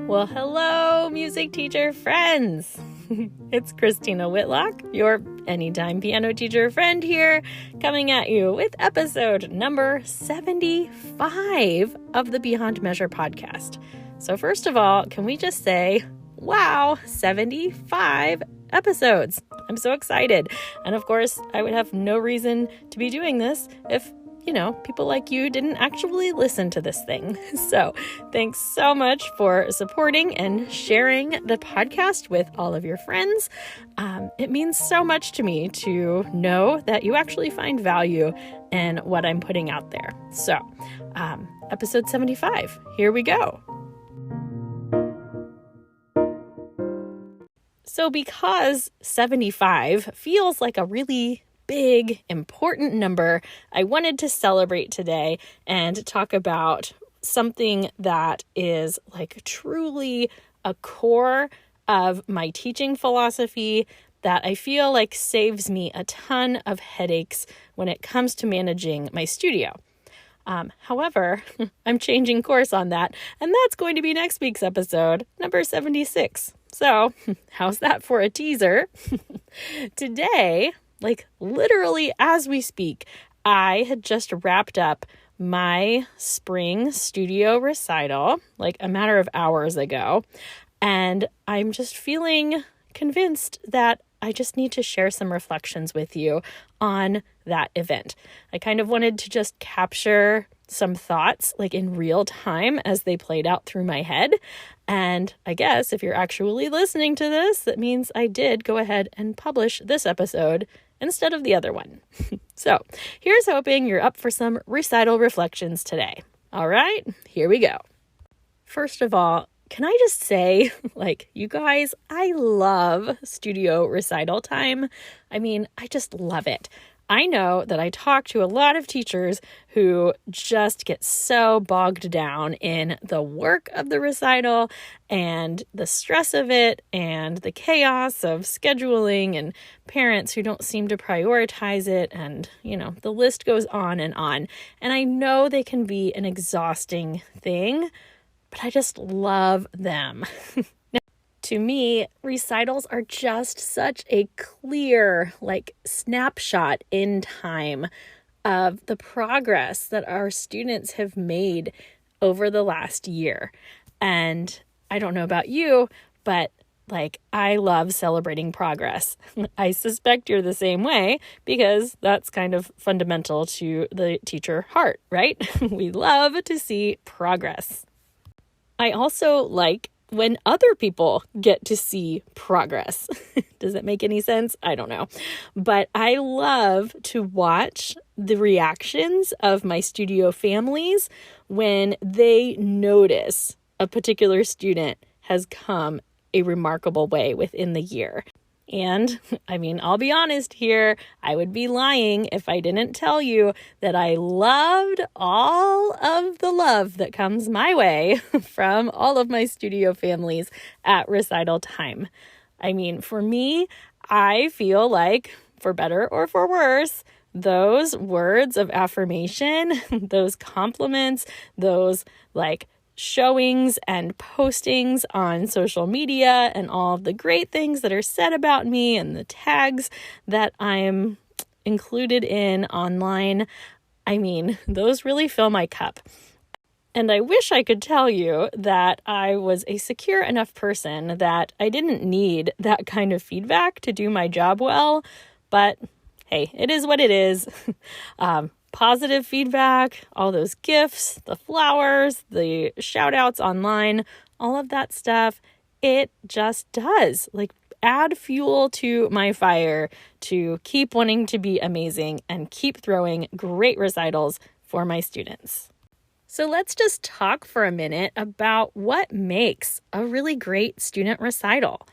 Well, hello, music teacher friends. It's Christina Whitlock, your anytime piano teacher friend here, coming at you with episode number 75 of the Beyond Measure podcast. So first of all, can we just say, wow, 75 episodes. I'm so excited. And of course, I would have no reason to be doing this if people like you didn't actually listen to this thing. So thanks so much for supporting and sharing the podcast with all of your friends. It means so much to me to know that you actually find value in what I'm putting out there. So episode 75, here we go. So because 75 feels like a really big, important number, I wanted to celebrate today and talk about something that is like truly a core of my teaching philosophy that I feel like saves me a ton of headaches when it comes to managing my studio. However, I'm changing course on that, and that's going to be next week's episode, number 76. So, how's that for a teaser? Today, like literally as we speak, I had just wrapped up my spring studio recital like a matter of hours ago. And I'm just feeling convinced that I just need to share some reflections with you on that event. I kind of wanted to just capture some thoughts like in real time as they played out through my head. And I guess if you're actually listening to this, that means I did go ahead and publish this episode instead of the other one. So here's hoping you're up for some recital reflections today. All right, here we go. First of all, can I just say, you guys, I love studio recital time. I mean, I just love it. I know that I talk to a lot of teachers who just get so bogged down in the work of the recital and the stress of it and the chaos of scheduling and parents who don't seem to prioritize it. And, the list goes on. And I know they can be an exhausting thing, but I just love them. To me, recitals are just such a clear, snapshot in time of the progress that our students have made over the last year. And I don't know about you, but I love celebrating progress. I suspect you're the same way because that's kind of fundamental to the teacher heart, right? We love to see progress. I also like when other people get to see progress. Does that make any sense? I don't know. But I love to watch the reactions of my studio families when they notice a particular student has come a remarkable way within the year. And I'll be honest here, I would be lying if I didn't tell you that I loved all of the love that comes my way from all of my studio families at recital time. For me, I feel like, for better or for worse, those words of affirmation, those compliments, those showings and postings on social media and all of the great things that are said about me and the tags that I'm included in online, those really fill my cup. And I wish I could tell you that I was a secure enough person that I didn't need that kind of feedback to do my job well, but hey, it is what it is. Positive feedback, all those gifts, the flowers, the shout outs online, all of that stuff, it just does add fuel to my fire to keep wanting to be amazing and keep throwing great recitals for my students. So let's just talk for a minute about what makes a really great student recital.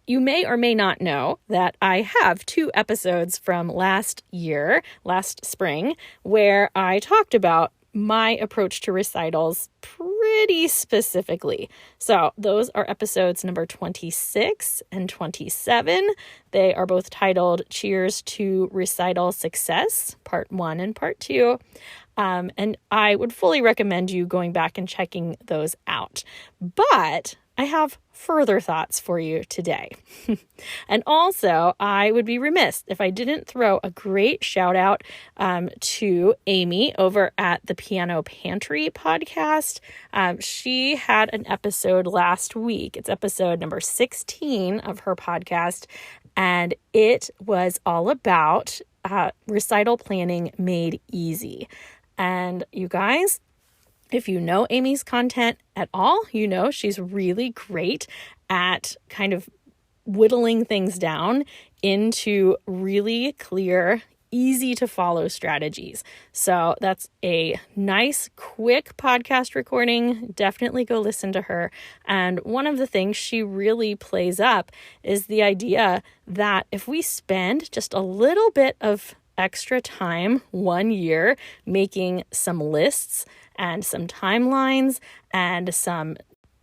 You may or may not know that I have 2 episodes from last spring, where I talked about my approach to recitals pretty specifically. So those are episodes number 26 and 27. They are both titled Cheers to Recital Success, Part 1 and Part 2. And I would fully recommend you going back and checking those out. But I have further thoughts for you today. And also, I would be remiss if I didn't throw a great shout out to Amy over at the Piano Pantry podcast. She had an episode last week. It's episode number 16 of her podcast, and it was all about recital planning made easy. And you guys, if you know Amy's content at all, you know she's really great at kind of whittling things down into really clear, easy to follow strategies. So that's a nice, quick podcast recording. Definitely go listen to her. And one of the things she really plays up is the idea that if we spend just a little bit of extra time 1 year making some lists and some timelines and some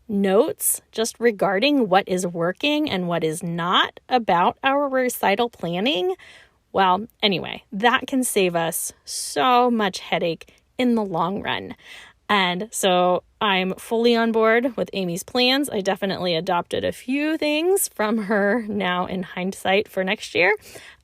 notes just regarding what is working and what is not about our recital planning, well, anyway, that can save us so much headache in the long run. And so I'm fully on board with Amy's plans. I definitely adopted a few things from her now in hindsight for next year,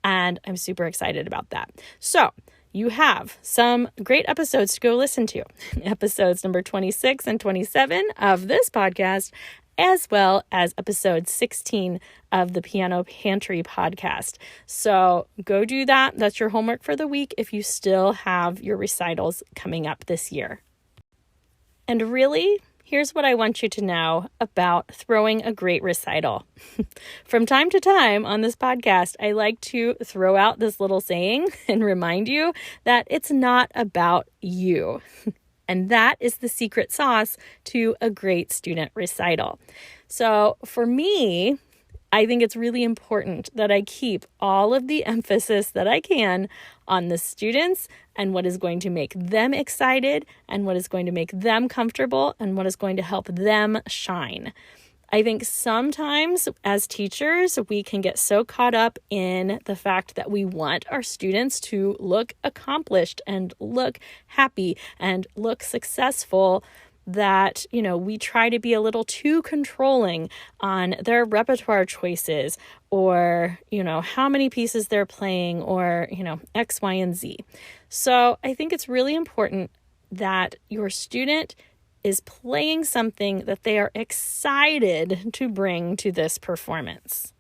and I'm super excited about that. So you have some great episodes to go listen to. Episodes number 26 and 27 of this podcast, as well as episode 16 of the Piano Pantry podcast. So go do that. That's your homework for the week if you still have your recitals coming up this year. And really, here's what I want you to know about throwing a great recital. From time to time on this podcast, I like to throw out this little saying and remind you that it's not about you. And that is the secret sauce to a great student recital. So for me, I think it's really important that I keep all of the emphasis that I can on the students and what is going to make them excited and what is going to make them comfortable and what is going to help them shine. I think sometimes as teachers, we can get so caught up in the fact that we want our students to look accomplished and look happy and look successful that, we try to be a little too controlling on their repertoire choices or, how many pieces they're playing or, X, Y, and Z. So I think it's really important that your student is playing something that they are excited to bring to this performance.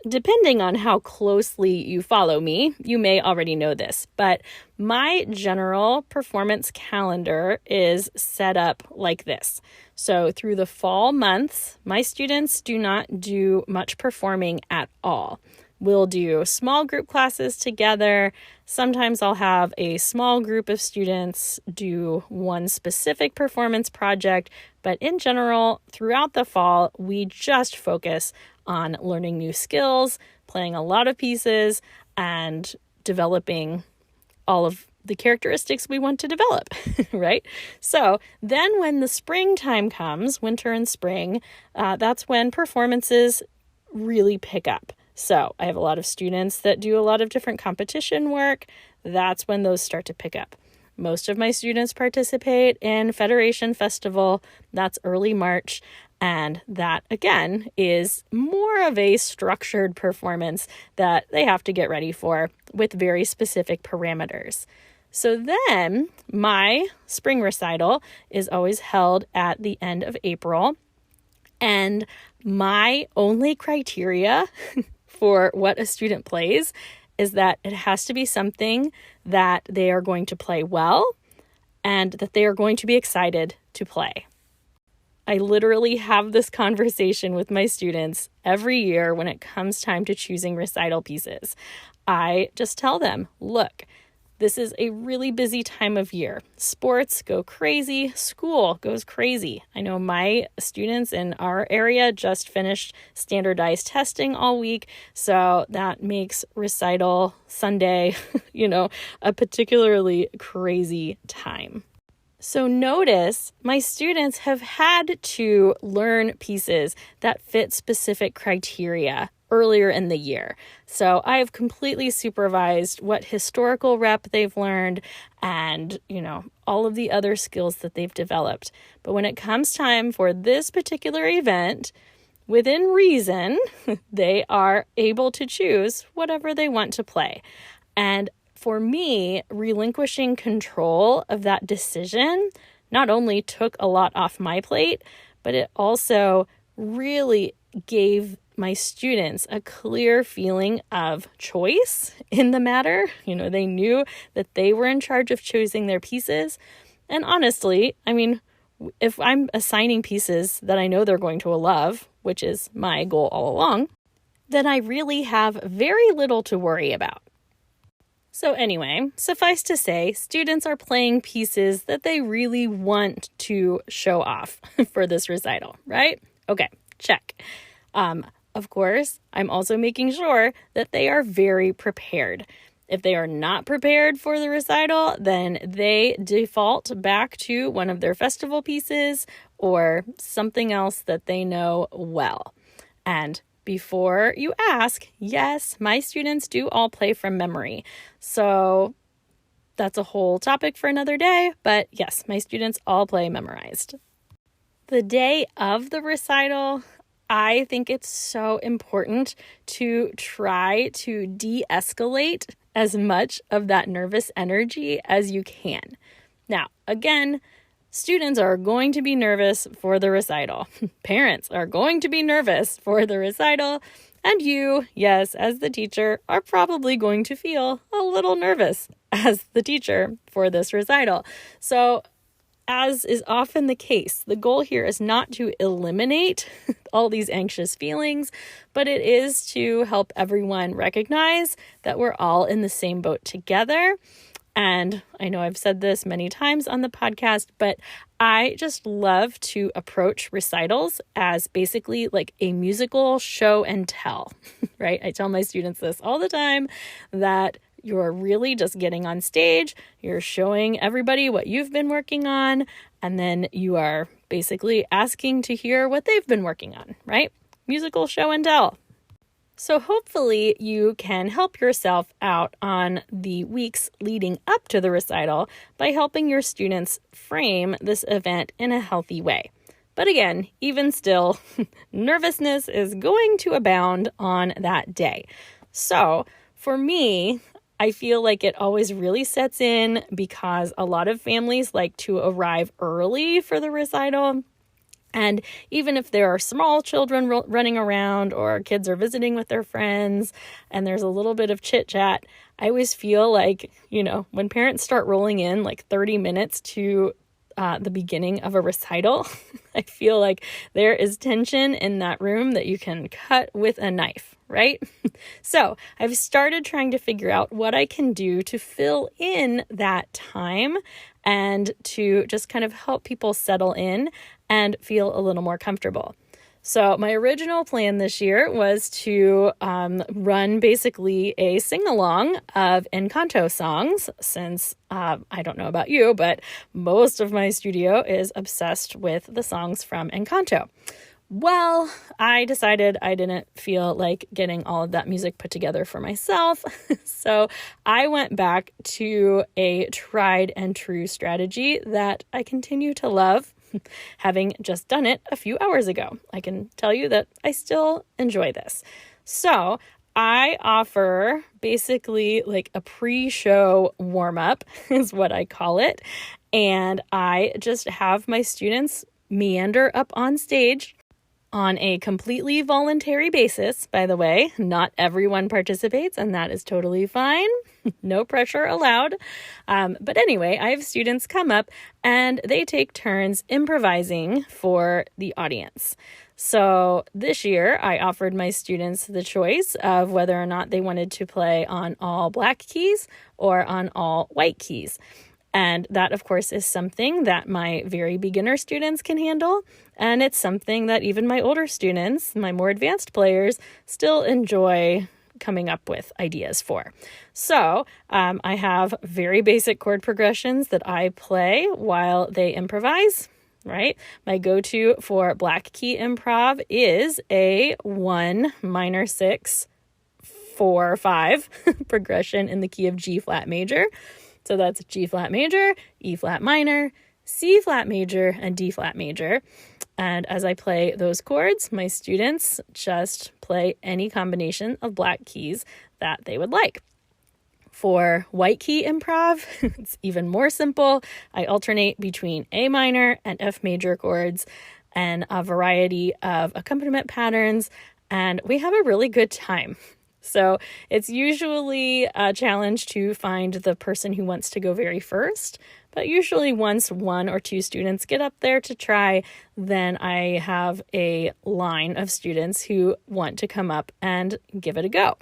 Depending on how closely you follow me, you may already know this, but my general performance calendar is set up like this. So through the fall months, my students do not do much performing at all. We'll do small group classes together. Sometimes I'll have a small group of students do one specific performance project, but in general, throughout the fall, we just focus on learning new skills, playing a lot of pieces, and developing all of the characteristics we want to develop, right? So then when the springtime comes, winter and spring, that's when performances really pick up. So I have a lot of students that do a lot of different competition work. That's when those start to pick up. Most of my students participate in Federation Festival. That's early March. And that, again, is more of a structured performance that they have to get ready for with very specific parameters. So then my spring recital is always held at the end of April. And my only criteria for what a student plays is that it has to be something that they are going to play well and that they are going to be excited to play. I literally have this conversation with my students every year when it comes time to choosing recital pieces. I just tell them, look, this is a really busy time of year. Sports go crazy. School goes crazy. I know my students in our area just finished standardized testing all week. So that makes recital Sunday, a particularly crazy time. So notice my students have had to learn pieces that fit specific criteria earlier in the year. So I have completely supervised what historical rep they've learned and, all of the other skills that they've developed. But when it comes time for this particular event, within reason, they are able to choose whatever they want to play. And for me, relinquishing control of that decision not only took a lot off my plate, but it also really gave my students a clear feeling of choice in the matter. They knew that they were in charge of choosing their pieces. And honestly, if I'm assigning pieces that I know they're going to love, which is my goal all along, then I really have very little to worry about. So anyway, suffice to say, students are playing pieces that they really want to show off for this recital, right? Okay, check. Of course, I'm also making sure that they are very prepared. If they are not prepared for the recital, then they default back to one of their festival pieces or something else that they know well. And before you ask, yes, my students do all play from memory. So that's a whole topic for another day, but yes, my students all play memorized. The day of the recital, I think it's so important to try to de-escalate as much of that nervous energy as you can. Now, again, students are going to be nervous for the recital. Parents are going to be nervous for the recital. And you, yes, as the teacher, are probably going to feel a little nervous as the teacher for this recital. So, as is often the case, the goal here is not to eliminate all these anxious feelings, but it is to help everyone recognize that we're all in the same boat together. And I know I've said this many times on the podcast, but I just love to approach recitals as basically like a musical show and tell, right? I tell my students this all the time, that you're really just getting on stage, you're showing everybody what you've been working on, and then you are basically asking to hear what they've been working on, right? Musical show and tell. So hopefully you can help yourself out on the weeks leading up to the recital by helping your students frame this event in a healthy way. But again, even still, nervousness is going to abound on that day. So for me, I feel like it always really sets in because a lot of families like to arrive early for the recital. And even if there are small children running around or kids are visiting with their friends and there's a little bit of chit chat, I always feel like, when parents start rolling in like 30 minutes to the beginning of a recital, I feel like there is tension in that room that you can cut with a knife, right? So I've started trying to figure out what I can do to fill in that time and to just kind of help people settle in and feel a little more comfortable. So my original plan this year was to run basically a sing-along of Encanto songs, since I don't know about you, but most of my studio is obsessed with the songs from Encanto. Well, I decided I didn't feel like getting all of that music put together for myself, so I went back to a tried and true strategy that I continue to love, having just done it a few hours ago. I can tell you that I still enjoy this. So I offer basically like a pre-show warm-up is what I call it. And I just have my students meander up on stage on a completely voluntary basis, by the way. Not everyone participates, and that is totally fine. No pressure allowed. But anyway, I have students come up and they take turns improvising for the audience. So this year, I offered my students the choice of whether or not they wanted to play on all black keys or on all white keys. And that, of course, is something that my very beginner students can handle. And it's something that even my older students, my more advanced players, still enjoy coming up with ideas for. So I have very basic chord progressions that I play while they improvise. right? My go-to for black key improv is a 1 minor 6 4 5 progression in the key of G flat major. So that's G flat major, E flat minor, C flat major, and D flat major. And as I play those chords, my students just play any combination of black keys that they would like. For white key improv, it's even more simple. I alternate between A minor and F major chords and a variety of accompaniment patterns, and we have a really good time. So it's usually a challenge to find the person who wants to go very first, but usually once 1 or 2 students get up there to try, then I have a line of students who want to come up and give it a go.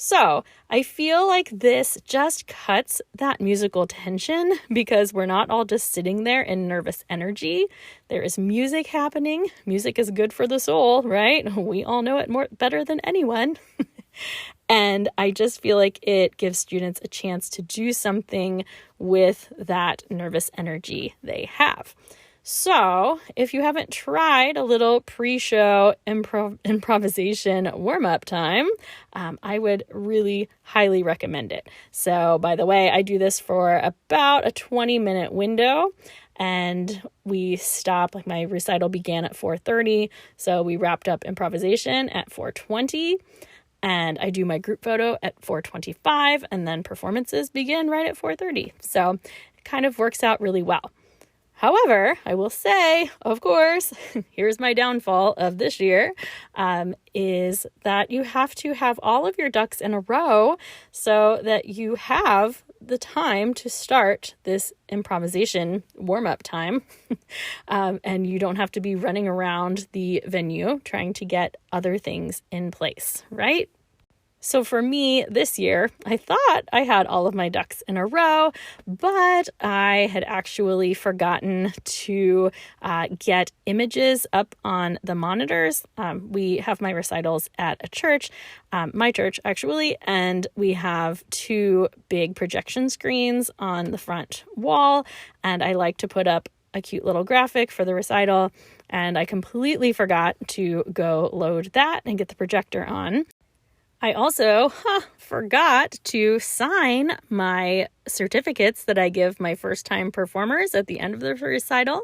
So I feel like this just cuts that musical tension because we're not all just sitting there in nervous energy. There is music happening. Music is good for the soul, right? We all know it better than anyone. And I just feel like it gives students a chance to do something with that nervous energy they have. So if you haven't tried a little pre-show improvisation warm-up time, I would really highly recommend it. So by the way, I do this for about a 20-minute window, and we stop, like my recital began at 4:30, so we wrapped up improvisation at 4:20. And I do my group photo at 4:25, and then performances begin right at 4:30. So it kind of works out really well. However, I will say, of course, here's my downfall of this year, is that you have to have all of your ducks in a row so that you have the time to start this improvisation warm-up time. And you don't have to be running around the venue trying to get other things in place, right? So for me this year, I thought I had all of my ducks in a row, but I had actually forgotten to get images up on the monitors. We have my recitals at a church, my church actually, and we have 2 big projection screens on the front wall, and I like to put up a cute little graphic for the recital, and I completely forgot to go load that and get the projector on. I also forgot to sign my certificates that I give my first-time performers at the end of the recital,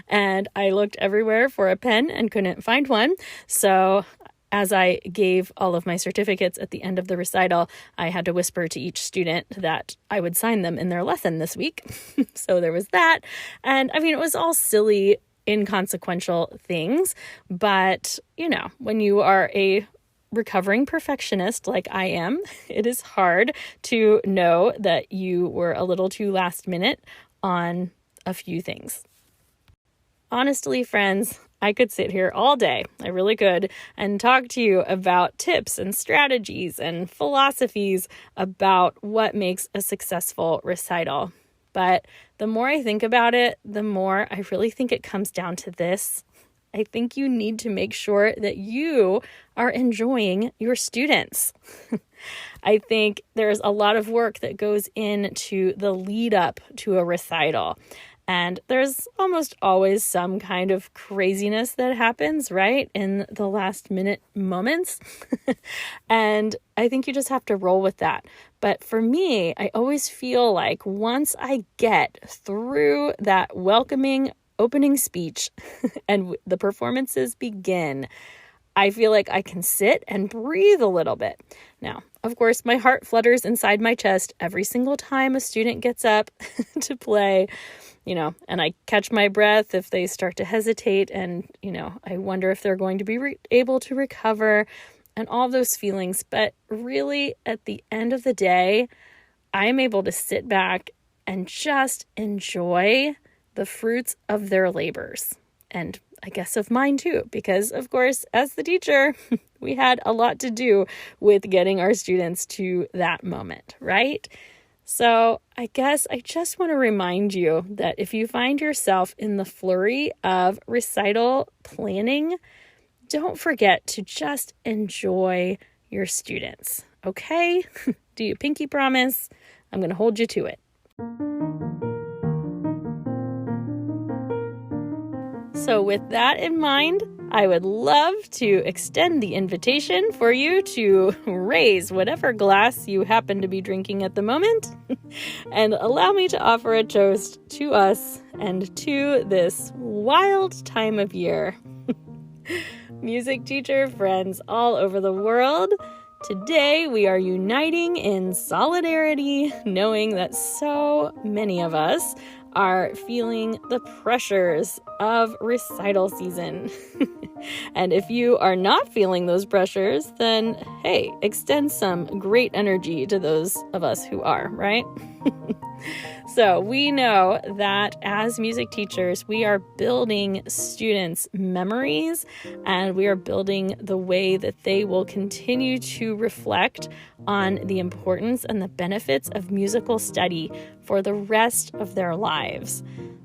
and I looked everywhere for a pen and couldn't find one. So as I gave all of my certificates at the end of the recital, I had to whisper to each student that I would sign them in their lesson this week. So there was that. And I mean, it was all silly, inconsequential things, but when you are a recovering perfectionist like I am, it is hard to know that you were a little too last minute on a few things. Honestly, friends, I could sit here all day, I really could, and talk to you about tips and strategies and philosophies about what makes a successful recital. But the more I think about it, the more I really think it comes down to this. I think you need to make sure that you are enjoying your students. I think there's a lot of work that goes into the lead up to a recital. And there's almost always some kind of craziness that happens, right, in the last minute moments. And I think you just have to roll with that. But for me, I always feel like once I get through that welcoming opening speech and the performances begin, I feel like I can sit and breathe a little bit. Now, of course, my heart flutters inside my chest every single time a student gets up to play, and I catch my breath if they start to hesitate, and, I wonder if they're going to be able to recover and all those feelings. But really, at the end of the day, I'm able to sit back and just enjoy the fruits of their labors, and I guess of mine too, because of course, as the teacher, we had a lot to do with getting our students to that moment, right? So I guess I just want to remind you that if you find yourself in the flurry of recital planning, don't forget to just enjoy your students, okay? Do you pinky promise? I'm going to hold you to it. So with that in mind, I would love to extend the invitation for you to raise whatever glass you happen to be drinking at the moment and allow me to offer a toast to us and to this wild time of year. Music teacher friends all over the world, today we are uniting in solidarity, knowing that so many of us are feeling the pressures of recital season. And if you are not feeling those pressures, then hey, extend some great energy to those of us who are, right? So we know that as music teachers, we are building students' memories and we are building the way that they will continue to reflect on the importance and the benefits of musical study for the rest of their lives.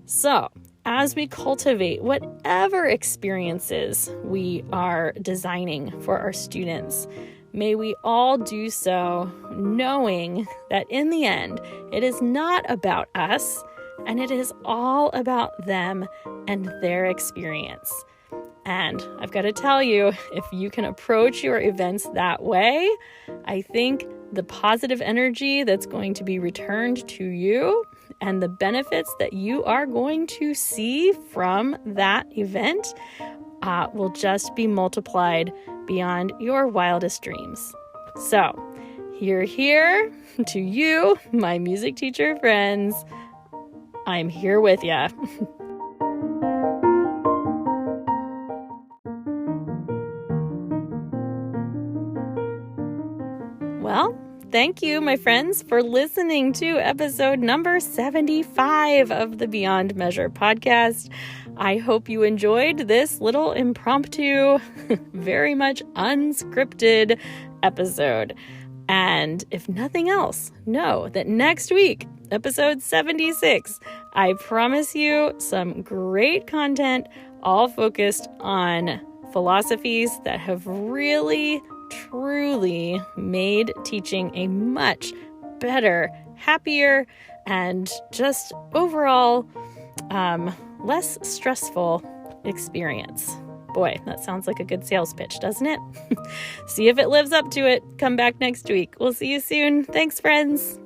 So as we cultivate whatever experiences we are designing for our students, may we all do so knowing that in the end, it is not about us and it is all about them and their experience. And I've got to tell you, if you can approach your events that way, I think the positive energy that's going to be returned to you and the benefits that you are going to see from that event will just be multiplied beyond your wildest dreams. So, here to you, my music teacher friends. I'm here with ya. Well, thank you, my friends, for listening to episode number 75 of the Beyond Measure podcast. I hope you enjoyed this little impromptu, very much unscripted episode. And if nothing else, know that next week, episode 76, I promise you some great content, all focused on philosophies that have really, truly made teaching a much better, happier, and just overall less stressful experience. Boy, that sounds like a good sales pitch, doesn't it? See if it lives up to it. Come back next week. We'll see you soon. Thanks, friends.